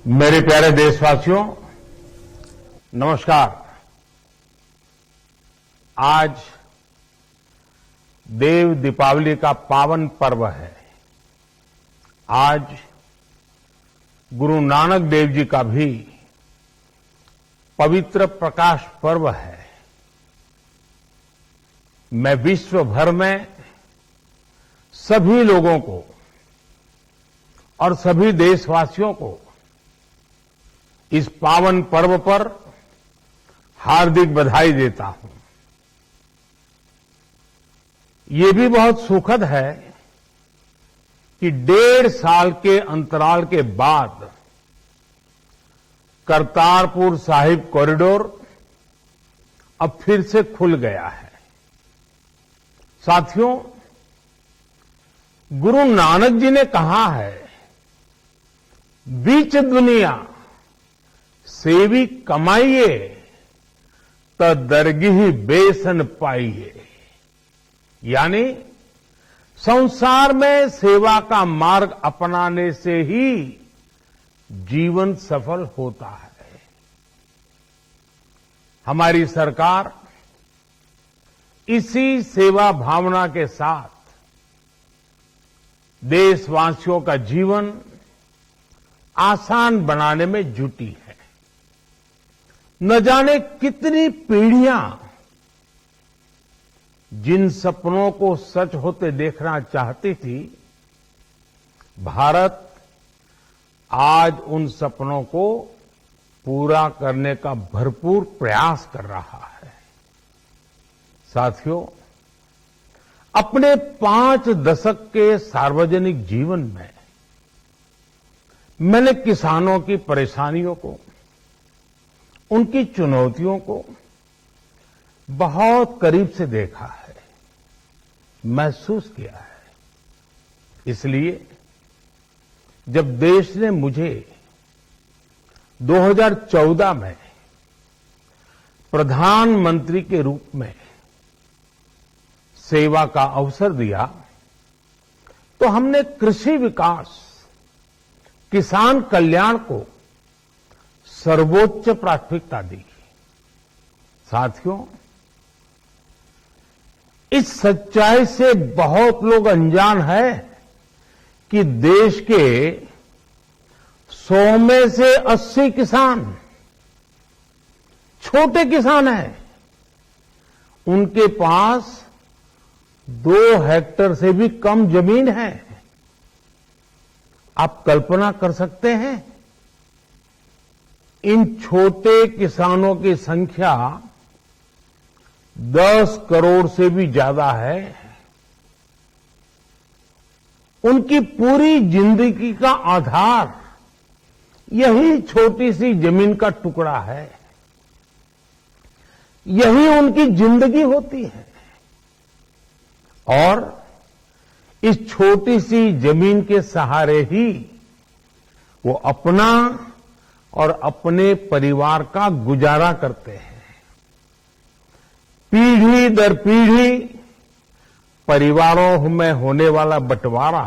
मेरे प्यारे देशवासियों, नमस्कार। आज देव दीपावली का पावन पर्व है। आज गुरु नानक देव जी का भी पवित्र प्रकाश पर्व है। मैं विश्व भर में सभी लोगों को और सभी देशवासियों को इस पावन पर्व पर हार्दिक बधाई देता हूं। ये भी बहुत सुखद है कि 1.5 साल के अंतराल के बाद करतारपुर साहिब कॉरिडोर अब फिर से खुल गया है। साथियों, गुरु नानक जी ने कहा है, बीच दुनिया सेवी कमाइए त दरगिही बेसन पाइए। यानी संसार में सेवा का मार्ग अपनाने से ही जीवन सफल होता है। हमारी सरकार इसी सेवा भावना के साथ देशवासियों का जीवन आसान बनाने में जुटी है। न जाने कितनी पीढ़ियां जिन सपनों को सच होते देखना चाहती थी, भारत आज उन सपनों को पूरा करने का भरपूर प्रयास कर रहा है। साथियों, अपने 5 दशक के सार्वजनिक जीवन में मैंने किसानों की परेशानियों को, उनकी चुनौतियों को बहुत करीब से देखा है, महसूस किया है। इसलिए जब देश ने मुझे 2014 में प्रधानमंत्री के रूप में सेवा का अवसर दिया, तो हमने कृषि विकास, किसान कल्याण को सर्वोच्च प्राथमिकता दी। साथियों, इस सच्चाई से बहुत लोग अनजान है कि देश के 100 में से 80 किसान छोटे किसान हैं। उनके पास 2 हेक्टेयर से भी कम जमीन है। आप कल्पना कर सकते हैं, इन छोटे किसानों की संख्या 10 करोड़ से भी ज्यादा है। उनकी पूरी जिंदगी का आधार यही छोटी सी जमीन का टुकड़ा है। यही उनकी जिंदगी होती है। और इस छोटी सी जमीन के सहारे ही वो अपना और अपने परिवार का गुजारा करते हैं। पीढ़ी दर पीढ़ी परिवारों में होने वाला बंटवारा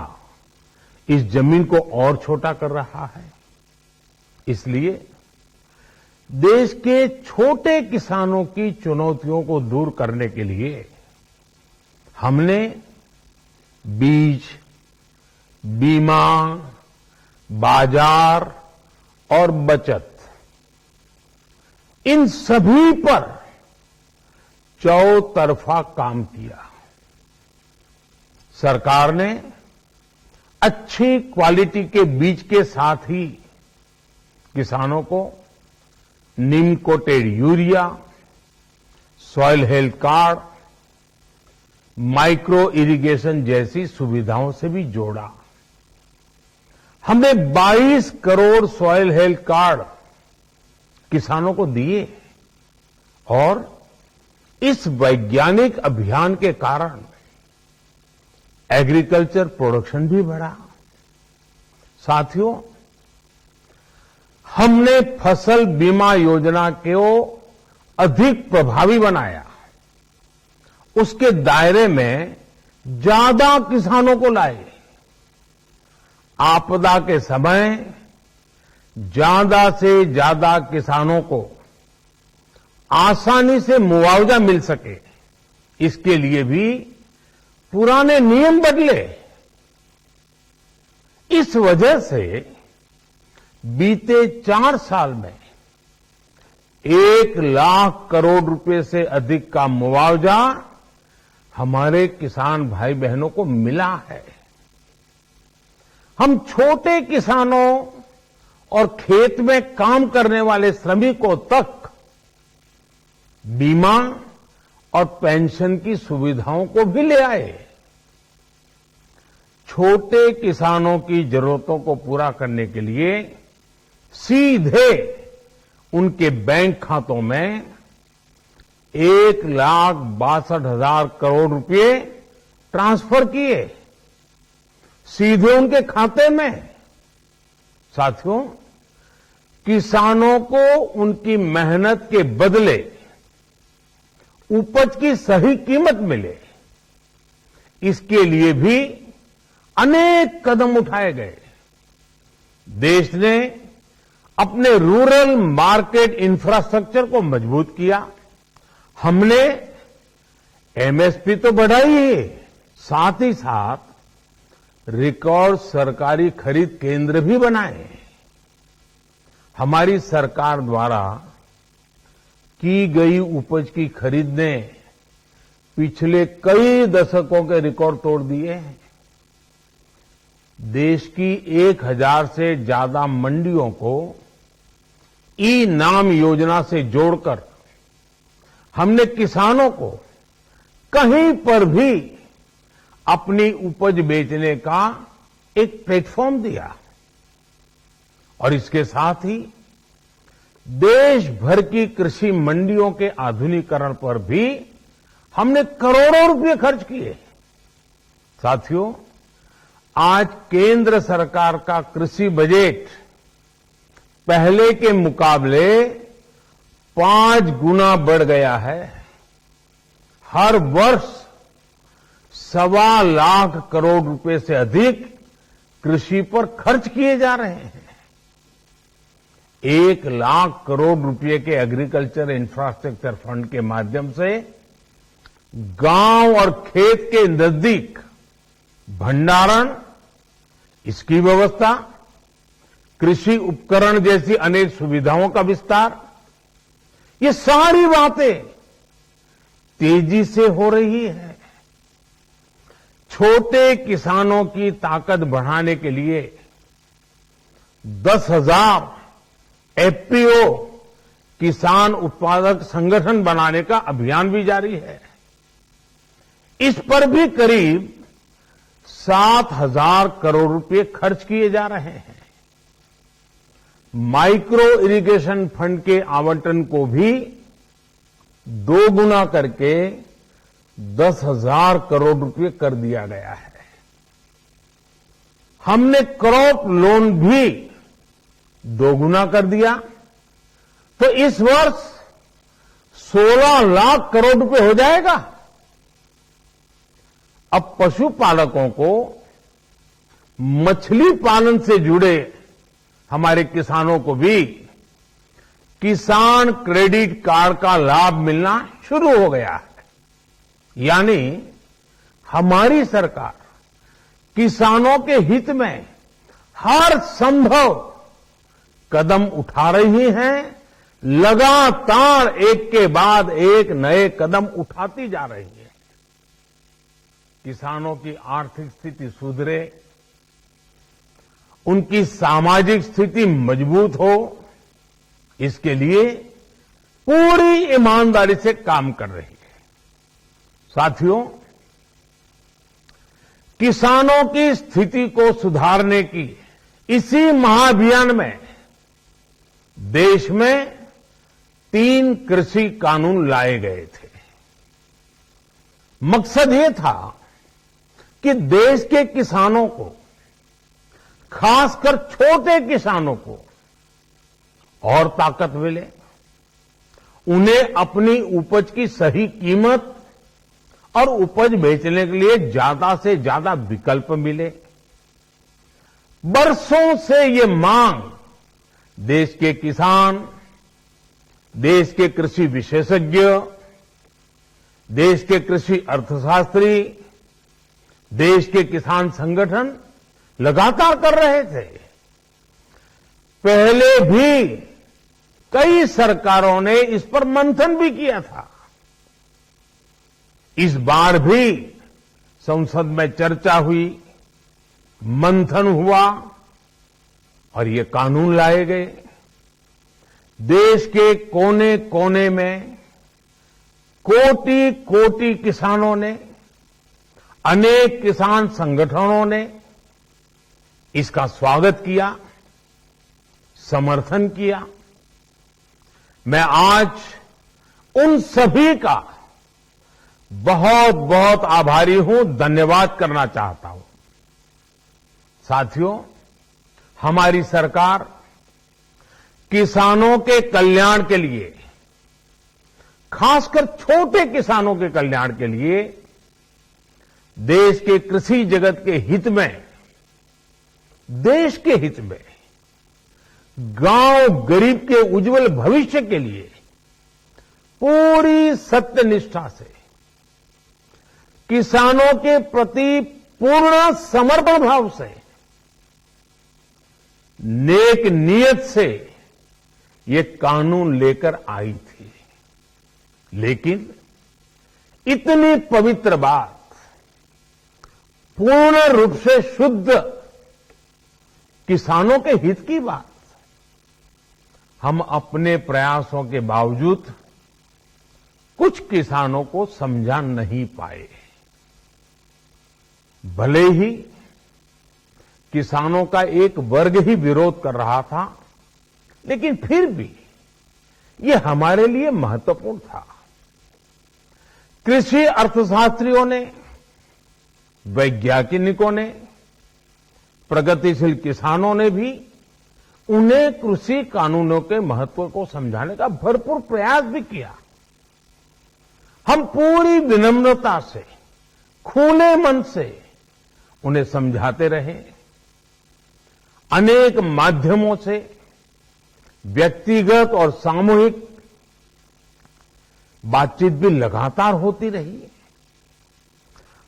इस जमीन को और छोटा कर रहा है। इसलिए देश के छोटे किसानों की चुनौतियों को दूर करने के लिए हमने बीज, बीमा, बाजार और बचत, इन सभी पर चौतरफा काम किया। सरकार ने अच्छी क्वालिटी के बीज के साथ ही किसानों को neem coated urea, soil health card, micro irrigation जैसी सुविधाओं से भी जोड़ा। हमने 22 करोड़ सॉइल हेल्थ कार्ड किसानों को दिए और इस वैज्ञानिक अभियान के कारण एग्रीकल्चर प्रोडक्शन भी बढ़ा। साथियों, हमने फसल बीमा योजना को अधिक प्रभावी बनाया। उसके दायरे में ज्यादा किसानों को लाए। आपदा के समय ज्यादा से ज्यादा किसानों को आसानी से मुआवजा मिल सके, इसके लिए भी पुराने नियम बदले। इस वजह से बीते 4 साल में 1 लाख करोड़ रुपए से अधिक का मुआवजा हमारे किसान भाई बहनों को मिला है। हम छोटे किसानों और खेत में काम करने वाले श्रमिकों तक बीमा और पेंशन की सुविधाओं को भी ले आए। छोटे किसानों की जरूरतों को पूरा करने के लिए सीधे उनके बैंक खातों में 1,62,000 करोड़ रुपए ट्रांसफर किए, सीधे उनके खाते में। साथियों, किसानों को उनकी मेहनत के बदले उपज की सही कीमत मिले, इसके लिए भी अनेक कदम उठाए गए। देश ने अपने रूरल मार्केट इंफ्रास्ट्रक्चर को मजबूत किया। हमने एमएसपी तो बढ़ाई है, साथ ही साथ रिकॉर्ड सरकारी खरीद केंद्र भी बनाए। हमारी सरकार द्वारा की गई उपज की खरीद ने पिछले कई दशकों के रिकॉर्ड तोड़ दिए हैं। देश की 1000 से ज्यादा मंडियों को ई नाम योजना से जोड़कर हमने किसानों को कहीं पर भी अपनी उपज बेचने का एक प्लेटफॉर्म दिया। और इसके साथ ही देश भर की कृषि मंडियों के आधुनिकीकरण पर भी हमने करोड़ों रुपए खर्च किए। साथियों, आज केंद्र सरकार का कृषि बजट पहले के मुकाबले 5 गुना बढ़ गया है। हर वर्ष 1.25 लाख करोड़ रुपए से अधिक कृषि पर खर्च किए जा रहे हैं। 1 लाख करोड़ रुपए के एग्रीकल्चर इंफ्रास्ट्रक्चर फंड के माध्यम से गांव और खेत के नजदीक भंडारण, इसकी व्यवस्था, कृषि उपकरण जैसी अनेक सुविधाओं का विस्तार, ये सारी बातें तेजी से हो रही है। छोटे किसानों की ताकत बढ़ाने के लिए 10,000 एफपीओ किसान उत्पादक संगठन बनाने का अभियान भी जारी है। इस पर भी करीब 7,000 करोड़ रुपए खर्च किए जा रहे हैं। माइक्रो इरिगेशन फंड के आवंटन को भी 2 गुना करके 10,000 करोड़ रुपए कर दिया गया है। हमने क्रॉप लोन भी 2 गुना कर दिया, तो इस वर्ष 16 लाख करोड़ रुपए हो जाएगा। अब पशुपालकों को मछली पालन से जुड़े हमारे किसानों को भी किसान क्रेडिट कार्ड का लाभ मिलना शुरू हो गया है। यानी हमारी सरकार किसानों के हित में हर संभव कदम उठा रही है, लगातार एक के बाद एक नए कदम उठाती जा रही है। किसानों की आर्थिक स्थिति सुधरे, उनकी सामाजिक स्थिति मजबूत हो, इसके लिए पूरी ईमानदारी से काम कर रही है। साथियों, किसानों की स्थिति को सुधारने की इसी महाअभियान में देश में 3 कृषि कानून लाए गए थे। मकसद ये था कि देश के किसानों को, खासकर छोटे किसानों को और ताकत मिले, उन्हें अपनी उपज की सही कीमत और उपज बेचने के लिए ज्यादा से ज्यादा विकल्प मिले। बरसों से ये मांग देश के किसान, देश के कृषि विशेषज्ञ, देश के कृषि अर्थशास्त्री, देश के किसान संगठन लगातार कर रहे थे। पहले भी कई सरकारों ने इस पर मंथन भी किया था। इस बार भी संसद में चर्चा हुई, मंथन हुआ और ये कानून लाए गए। देश के कोने कोने में कोटि कोटि किसानों ने, अनेक किसान संगठनों ने इसका स्वागत किया, समर्थन किया। मैं आज उन सभी का बहुत बहुत आभारी हूं, धन्यवाद करना चाहता हूं। साथियों, हमारी सरकार किसानों के कल्याण के लिए, खासकर छोटे किसानों के कल्याण के लिए, देश के कृषि जगत के हित में, देश के हित में, गांव गरीब के उज्जवल भविष्य के लिए पूरी सत्यनिष्ठा से, किसानों के प्रति पूर्ण समर्पण भाव से, नेक नियत से ये कानून लेकर आई थी। लेकिन इतनी पवित्र बात, पूर्ण रूप से शुद्ध किसानों के हित की बात, हम अपने प्रयासों के बावजूद कुछ किसानों को समझा नहीं पाए। भले ही किसानों का एक वर्ग ही विरोध कर रहा था, लेकिन फिर भी ये हमारे लिए महत्वपूर्ण था। कृषि अर्थशास्त्रियों ने, वैज्ञानिकों ने, प्रगतिशील किसानों ने भी उन्हें कृषि कानूनों के महत्व को समझाने का भरपूर प्रयास भी किया। हम पूरी विनम्रता से, खुले मन से उन्हें समझाते रहे। अनेक माध्यमों से व्यक्तिगत और सामूहिक बातचीत भी लगातार होती रही।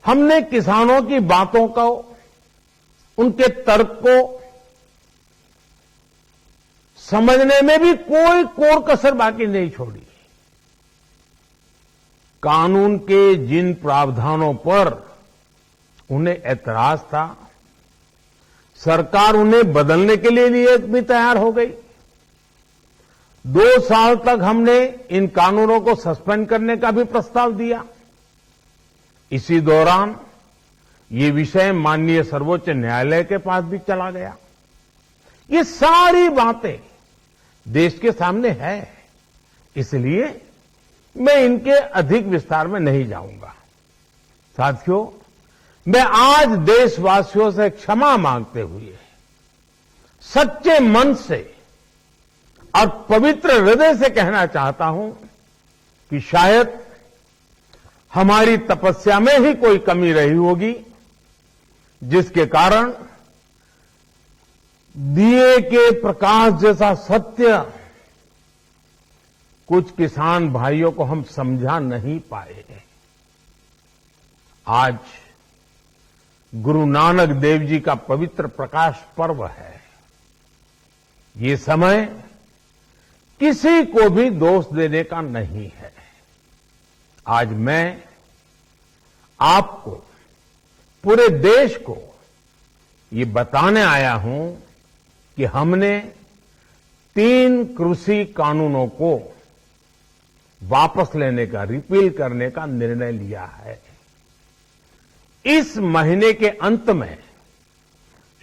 हमने किसानों की बातों को, उनके तर्क को समझने में भी कोई कोर कसर बाकी नहीं छोड़ी। कानून के जिन प्रावधानों पर उन्हें ऐतराज था, सरकार उन्हें बदलने के लिए भी तैयार हो गई। 2 साल तक हमने इन कानूनों को सस्पेंड करने का भी प्रस्ताव दिया। इसी दौरान ये विषय माननीय सर्वोच्च न्यायालय के पास भी चला गया। ये सारी बातें देश के सामने है, इसलिए मैं इनके अधिक विस्तार में नहीं जाऊंगा। साथियों, मैं आज देशवासियों से क्षमा मांगते हुए सच्चे मन से और पवित्र हृदय से कहना चाहता हूं कि शायद हमारी तपस्या में ही कोई कमी रही होगी, जिसके कारण दिए के प्रकाश जैसा सत्य कुछ किसान भाइयों को हम समझा नहीं पाए। आज गुरु नानक देव जी का पवित्र प्रकाश पर्व है। ये समय किसी को भी दोष देने का नहीं है। आज मैं आपको, पूरे देश को ये बताने आया हूं कि हमने 3 कृषि कानूनों को वापस लेने का, रिपील करने का निर्णय लिया है। इस महीने के अंत में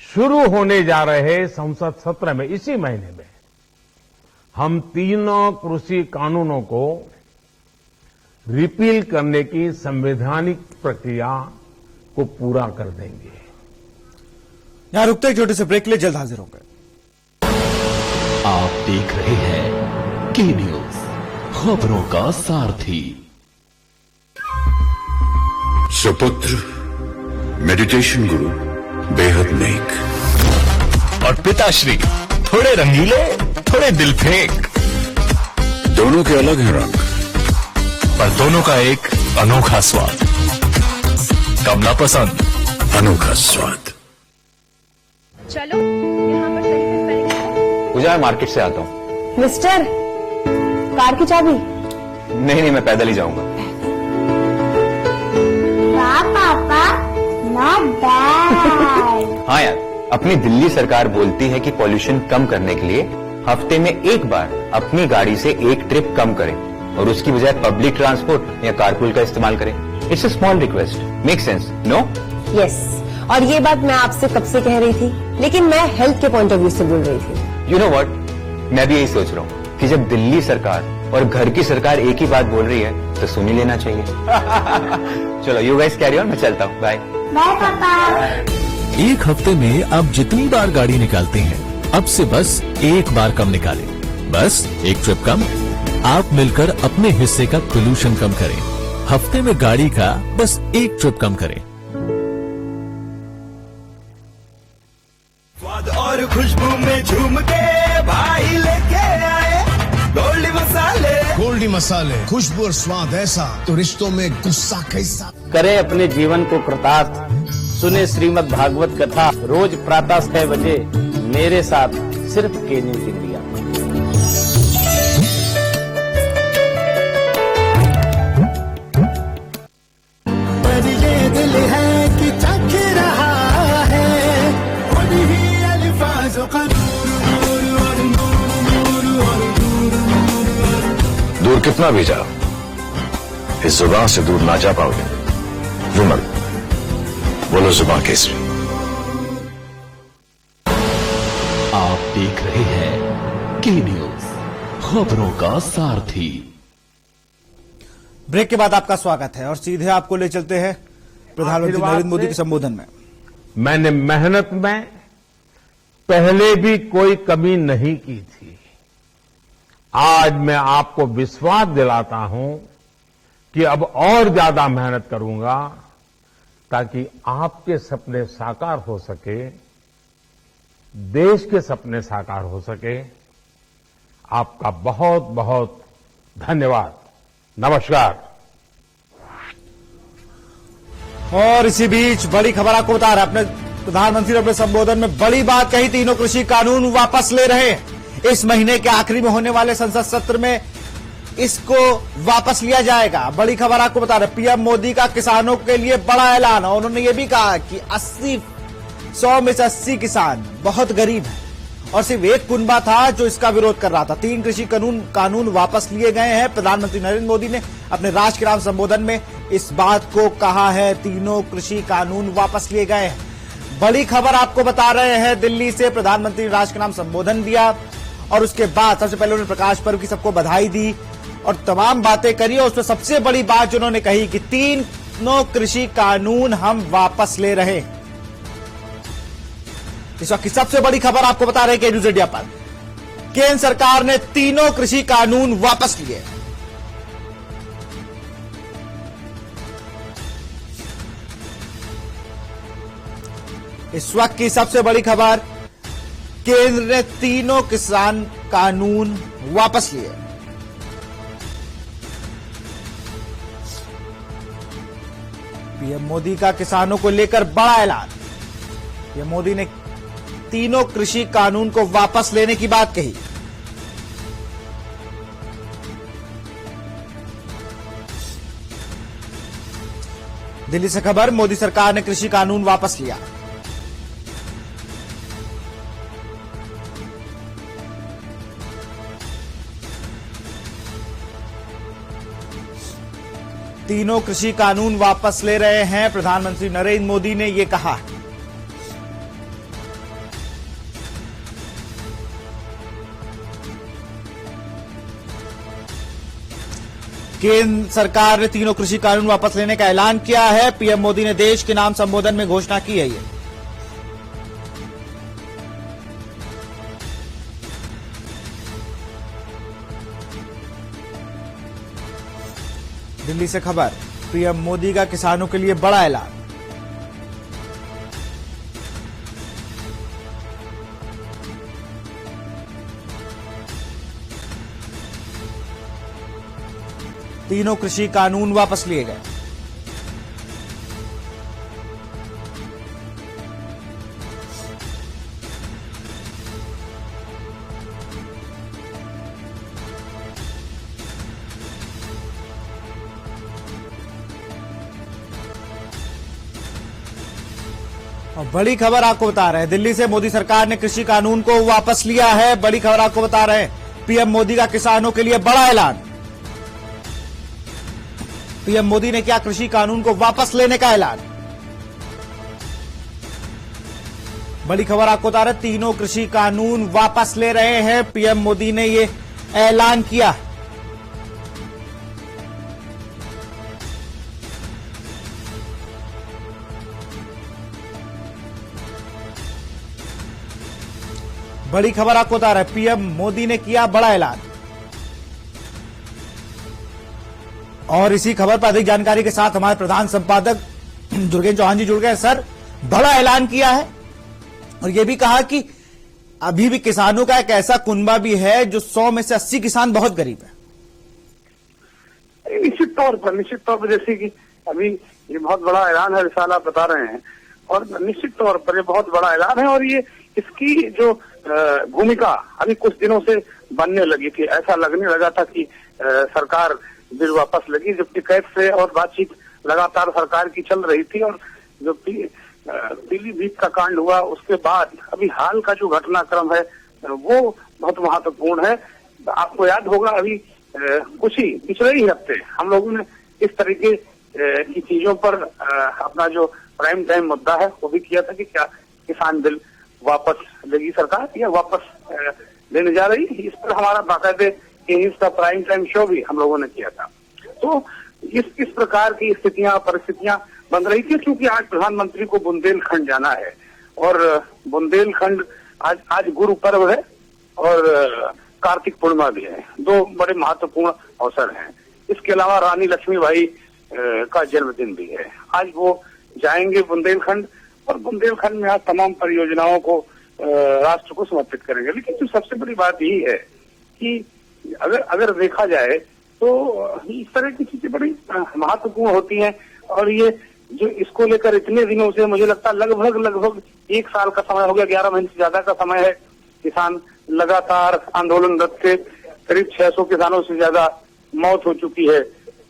शुरू होने जा रहे संसद सत्र में, इसी महीने में, हम 3 कृषि कानूनों को रिपील करने की संवैधानिक प्रक्रिया को पूरा कर देंगे। यहां रुकते एक छोटे से ब्रेक के लिए, जल्द हाजिर होंगे। आप देख रहे हैं के न्यूज, खबरों का सारथी। सुपुत्र मेडिटेशन गुरु बेहद नेक और पिताश्री थोड़े रंगीले, थोड़े दिल फेंक, दोनों के अलग हैं रंग, पर दोनों का एक अनोखा स्वाद। कमला पसंद, अनोखा स्वाद। चलो यहाँ पर सही से स्पेलिंग करो। पूजा मैं मार्केट से आता हूँ। मिस्टर, कार की चाबी? नहीं, मैं पैदल ही जाऊंगा। वाह पापा, नॉट बैड। हाँ यार, अपनी दिल्ली सरकार बोलती है कि पॉल्यूशन कम करने के लिए हफ्ते में एक बार अपनी गाड़ी से एक ट्रिप कम करें और उसकी बजाय पब्लिक ट्रांसपोर्ट या कारपूल का इस्तेमाल करें। It's a small request, make sense, no? Yes, और ये बात मैं आपसे कब से कह रही थी, लेकिन मैं हेल्थ के पॉइंट ऑफ व्यू से बोल रही थी। यू नो व्हाट, मैं भी यही सोच रहा हूँ कि जब दिल्ली सरकार और घर की सरकार एक ही बात बोल रही है तो सुन ही लेना चाहिए। चलो यू गाइस कैरी ऑन, मैं चलता हूँ, बाय। बाय पापा। एक हफ्ते में आप जितनी बार गाड़ी निकालते हैं, अब से बस एक बार कम निकालें। बस एक ट्रिप कम, आप मिलकर अपने हिस्से का पोल्यूशन कम करें। हफ्ते में गाड़ी का बस एक ट्रिप कम करें। स्वाद और खुशबू में झूम के भाई लेके आए गोल्डी मसाले। गोल्डी मसाले, खुशबू और स्वाद ऐसा तो रिश्तों में गुस्सा कैसा। करें अपने जीवन को कृतार्थ, सुने श्रीमद् भागवत कथा रोज प्रातः 6 बजे मेरे साथ सिर्फ के न्यूज इंडिया। पर ये दिल है कि चख रहा है उन्हीं अल्फाजों का दूर कितना भी जाओ, इस जुबान से दूर ना जा पाओगे। विमल, बोलो जुबान केसरी। आप देख रहे हैं के न्यूज, खबरों का सारथी। ब्रेक के बाद आपका स्वागत है और सीधे आपको ले चलते हैं प्रधानमंत्री नरेंद्र मोदी के संबोधन में। मैंने मेहनत में पहले भी कोई कमी नहीं की थी। आज मैं आपको विश्वास दिलाता हूं कि अब और ज्यादा मेहनत करूंगा ताकि आपके सपने साकार हो सके, देश के सपने साकार हो सके। आपका बहुत बहुत धन्यवाद। नमस्कार। और इसी बीच बड़ी खबर आपको बता रहा है, अपने प्रधानमंत्री ने अपने संबोधन में बड़ी बात कही, तीनों कृषि कानून वापस ले रहे हैं। इस महीने के आखिरी में होने वाले संसद सत्र में इसको वापस लिया जाएगा। बड़ी खबर आपको बता रहे, पीएम मोदी का किसानों के लिए बड़ा ऐलान। और उन्होंने ये भी कहा कि 100 में से 80 किसान बहुत गरीब हैं और सिर्फ एक कुनबा था जो इसका विरोध कर रहा था। 3 कृषि कानून वापस लिए गए हैं। प्रधानमंत्री नरेंद्र मोदी ने अपने राष्ट्र के नाम संबोधन में इस बात को कहा है, तीनों कृषि कानून वापस लिए गए हैं। बड़ी खबर आपको बता रहे हैं, दिल्ली से प्रधानमंत्री ने राष्ट्र के नाम संबोधन दिया और उसके बाद सबसे पहले उन्होंने प्रकाश पर्व की सबको बधाई दी और तमाम बातें करी। और उसमें सबसे बड़ी बात जो उन्होंने कही कि तीनों कृषि कानून हम वापस ले रहे। इस वक्त की सबसे बड़ी खबर आपको बता रहे हैं के न्यूज इंडिया पर, केंद्र सरकार ने तीनों कृषि कानून वापस लिए। इस वक्त की सबसे बड़ी खबर, केंद्र ने तीनों किसान कानून वापस लिए। पीएम मोदी का किसानों को लेकर बड़ा ऐलान। पीएम मोदी ने तीनों कृषि कानून को वापस लेने की बात कही। दिल्ली से खबर, मोदी सरकार ने कृषि कानून वापस लिया। तीनों कृषि कानून वापस ले रहे हैं, प्रधानमंत्री नरेंद्र मोदी ने यह कहा। केंद्र सरकार ने तीनों कृषि कानून वापस लेने का ऐलान किया है। पीएम मोदी ने देश के नाम संबोधन में घोषणा की है। ये दिल्ली से खबर, पीएम मोदी का किसानों के लिए बड़ा ऐलान। तीनों कृषि कानून वापस लिए गए। और बड़ी खबर आपको बता रहे हैं, दिल्ली से मोदी सरकार ने कृषि कानून को वापस लिया है। बड़ी खबर आपको बता रहे हैं, पीएम मोदी का किसानों के लिए बड़ा ऐलान। पीएम मोदी ने किया कृषि कानून को वापस लेने का ऐलान। बड़ी खबर आपको बता रहे हैं, तीनों कृषि कानून वापस ले रहे हैं। पीएम मोदी ने ये ऐलान किया। बड़ी खबर आपको बता रहे हैं, पीएम मोदी ने किया बड़ा ऐलान। और इसी खबर पर अधिक जानकारी के साथ हमारे प्रधान संपादक दुर्गेश चौहान जी जुड़ गए। सर, बड़ा ऐलान किया है और यह भी कहा कि अभी भी किसानों का एक ऐसा कुनबा भी है जो 100 में से 80 किसान बहुत गरीब है। निश्चित तौर पर जैसे कि अभी ये बहुत बड़ा ऐलान है, विशाल आप बता रहे हैं, और निश्चित तौर पर ये बहुत बड़ा ऐलान है। और ये इसकी जो भूमिका अभी कुछ दिनों से बनने लगी थी, ऐसा लगने लगा था कि सरकार बिल वापस लगी, जबकि कैद से और बातचीत लगातार सरकार की चल रही थी। और जो पीलीभीत का कांड हुआ उसके बाद अभी हाल का जो घटनाक्रम है वो बहुत महत्वपूर्ण है। आपको याद होगा अभी कुछ ही पिछले ही हफ्ते हम लोगों ने इस तरीके की चीजों पर अपना जो प्राइम टाइम मुद्दा है वो भी किया था कि क्या किसान बिल वापस लेगी सरकार या वापस लेने जा रही। इस पर हमारा बाकायदे इसका प्राइम टाइम शो भी हम लोगों ने किया था। तो इस प्रकार की परिस्थितियां बन रही थी, क्योंकि आज प्रधानमंत्री को बुंदेलखंड जाना है और बुंदेलखंड आज गुरु पर्व है और कार्तिक पूर्णिमा भी है, दो बड़े महत्वपूर्ण अवसर हैं। इसके अलावा रानी लक्ष्मीबाई का जन्मदिन भी है। आज वो जाएंगे बुंदेलखंड और बुंदेलखंड में आज तमाम परियोजनाओं को राष्ट्र को समर्पित करेंगे। लेकिन जो सबसे बड़ी बात यही है कि अगर देखा जाए तो इस तरह की चीजें बड़ी महत्वपूर्ण होती हैं। और ये जो इसको लेकर इतने दिनों से मुझे लगता है लगभग 1 साल का समय हो गया, 11 महीने से ज्यादा का समय है, किसान लगातार आंदोलनरत थे। करीब 600 किसानों से ज्यादा मौत हो चुकी है।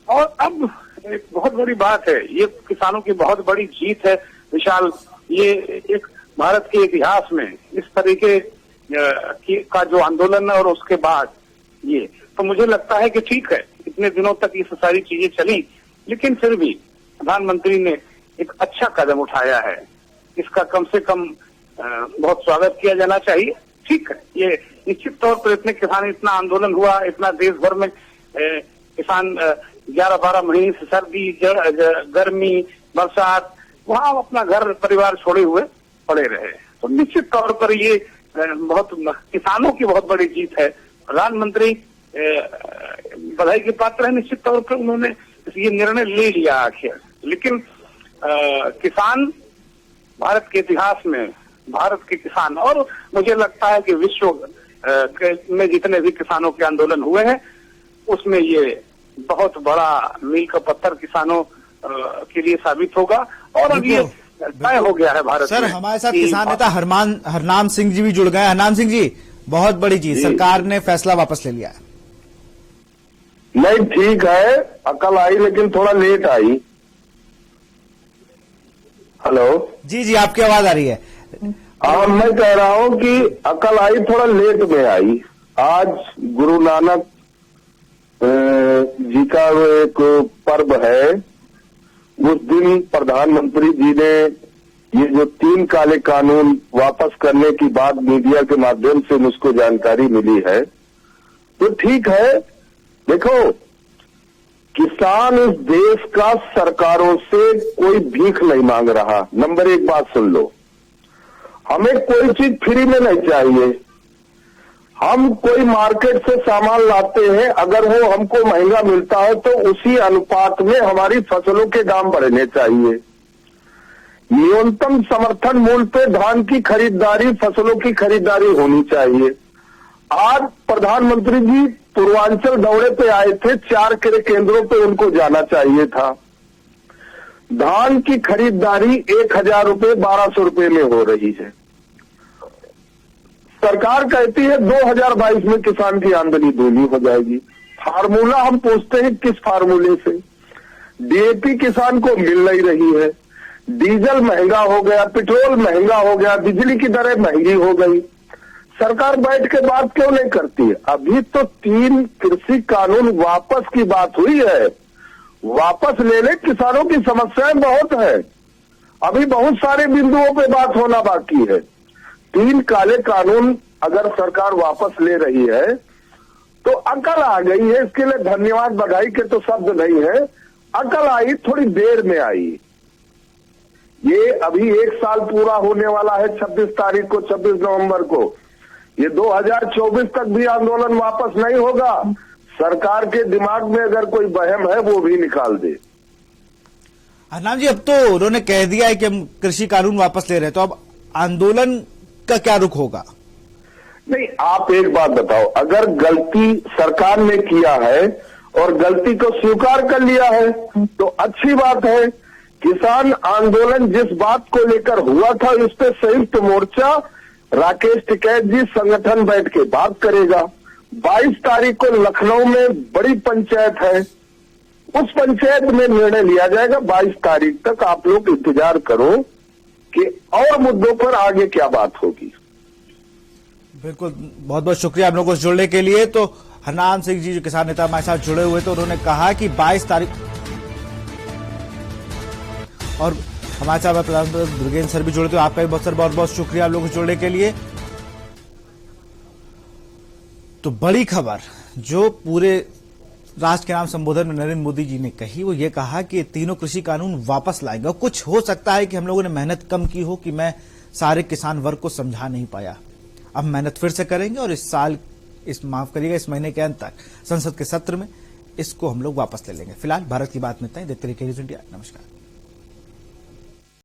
और अब एक बहुत बड़ी बात है, ये किसानों की बहुत बड़ी जीत है विशाल। ये एक भारत के इतिहास में इस तरीके का जो आंदोलन है और उसके बाद ये, तो मुझे लगता है कि ठीक है, इतने दिनों तक ये सारी चीजें चली, लेकिन फिर भी प्रधानमंत्री ने एक अच्छा कदम उठाया है। इसका कम से कम बहुत स्वागत किया जाना चाहिए। ठीक है, ये निश्चित तौर पर इतना आंदोलन हुआ, इतना देश भर में किसान 11-12 महीने से सर्दी, गर्मी, बरसात वहां अपना घर परिवार छोड़े हुए पड़े रहे। तो निश्चित तौर पर ये बहुत किसानों की बहुत बड़ी जीत है। प्रधानमंत्री बधाई के पात्र है, निश्चित तौर पर उन्होंने ये निर्णय ले लिया आखिर। लेकिन किसान भारत के इतिहास में, भारत के किसान और मुझे लगता है कि विश्व में जितने भी किसानों के आंदोलन हुए हैं उसमें ये बहुत बड़ा मील का पत्थर किसानों के लिए साबित होगा। और अब ये तय हो गया है भारत सर, में। हमारे साथ किसान नेता हरनाम सिंह जी भी जुड़ गए। हरनाम सिंह जी, बहुत बड़ी चीज, सरकार ने फैसला वापस ले लिया है। नहीं, ठीक है, अकल आई लेकिन थोड़ा लेट आई। हेलो जी, आपकी आवाज आ रही है। मैं कह रहा हूं कि अकल आई, थोड़ा लेट में आई। आज गुरु नानक जी का वो एक पर्व है। उस दिन प्रधानमंत्री जी ने ये जो 3 काले कानून वापस करने की बात मीडिया के माध्यम से मुझको जानकारी मिली है, तो ठीक है। देखो, किसान इस देश का सरकारों से कोई भीख नहीं मांग रहा। नंबर 1 बात सुन लो, हमें कोई चीज फ्री में नहीं चाहिए। हम कोई मार्केट से सामान लाते हैं, अगर वो हमको महंगा मिलता है तो उसी अनुपात में हमारी फसलों के दाम बढ़ने चाहिए। न्यूनतम समर्थन मूल्य पे धान की खरीदारी, फसलों की खरीदारी होनी चाहिए। आज प्रधानमंत्री जी पूर्वांचल दौरे पे आए थे, 4 क्रय केंद्रों पे उनको जाना चाहिए था। धान की खरीदारी 1000 रुपए 1200 रुपए में हो रही है। सरकार कहती है 2022 में किसान की आमदनी दूनी हो जाएगी। फार्मूला हम पूछते हैं किस फार्मूले से? डीएपी किसान को मिल नहीं रही है, डीजल महंगा हो गया, पेट्रोल महंगा हो गया, बिजली की दरें महंगी हो गई। सरकार बैठ के बात क्यों नहीं करती है? अभी तो 3 कृषि कानून वापस की बात हुई है। वापस ले ले, किसानों की समस्याएं बहुत है, अभी बहुत सारे बिंदुओं पे बात होना बाकी है। 3 काले कानून अगर सरकार वापस ले रही है तो अकल आ गई है। इसके लिए धन्यवाद, बधाई के तो शब्द नहीं है, अकल आई, थोड़ी देर में आई। ये अभी 1 साल पूरा होने वाला है 26 तारीख को, 26 नवंबर को। ये 2024 तक भी आंदोलन वापस नहीं होगा। सरकार के दिमाग में अगर कोई वहम है वो भी निकाल दे। हरनाम जी, अब तो उन्होंने कह दिया है कि हम कृषि कानून वापस ले रहे हैं, तो अब आंदोलन का क्या रुख होगा? नहीं, आप एक बात बताओ, अगर गलती सरकार ने किया है और गलती को स्वीकार कर लिया है तो अच्छी बात है। किसान आंदोलन जिस बात को लेकर हुआ था, इस पे संयुक्त मोर्चा राकेश टिकैत जी संगठन बैठ के बात करेगा। 22 तारीख को लखनऊ में बड़ी पंचायत है, उस पंचायत में निर्णय लिया जाएगा। 22 तारीख तक आप लोग इंतजार करो कि और मुद्दों पर आगे क्या बात होगी। बिल्कुल, बहुत बहुत शुक्रिया आप लोगों को जुड़ने के लिए। तो हरनाम सिंह जी जो किसान नेता हमारे साथ जुड़े हुए थे, उन्होंने कहा कि 22 तारीख, और हमारे साथ प्रधानमंत्री ब्रिगेड सर भी जुड़े थे। आपका भी बहुत बहुत शुक्रिया आप लोगों को जुड़ने के लिए। तो बड़ी खबर जो पूरे राष्ट्र के नाम संबोधन में नरेंद्र मोदी जी ने कही, वो ये कहा कि तीनों कृषि कानून वापस लाएंगे। कुछ हो सकता है कि हम लोगों ने मेहनत कम की हो, कि मैं सारे किसान वर्ग को समझा नहीं पाया। अब मेहनत फिर से करेंगे और इस साल, माफ करिएगा, इस महीने के अंत तक संसद के सत्र में इसको हम लोग वापस ले लेंगे। फिलहाल भारत की बात में इतना ही। देखते रहिए न्यूज़ इंडिया। नमस्कार।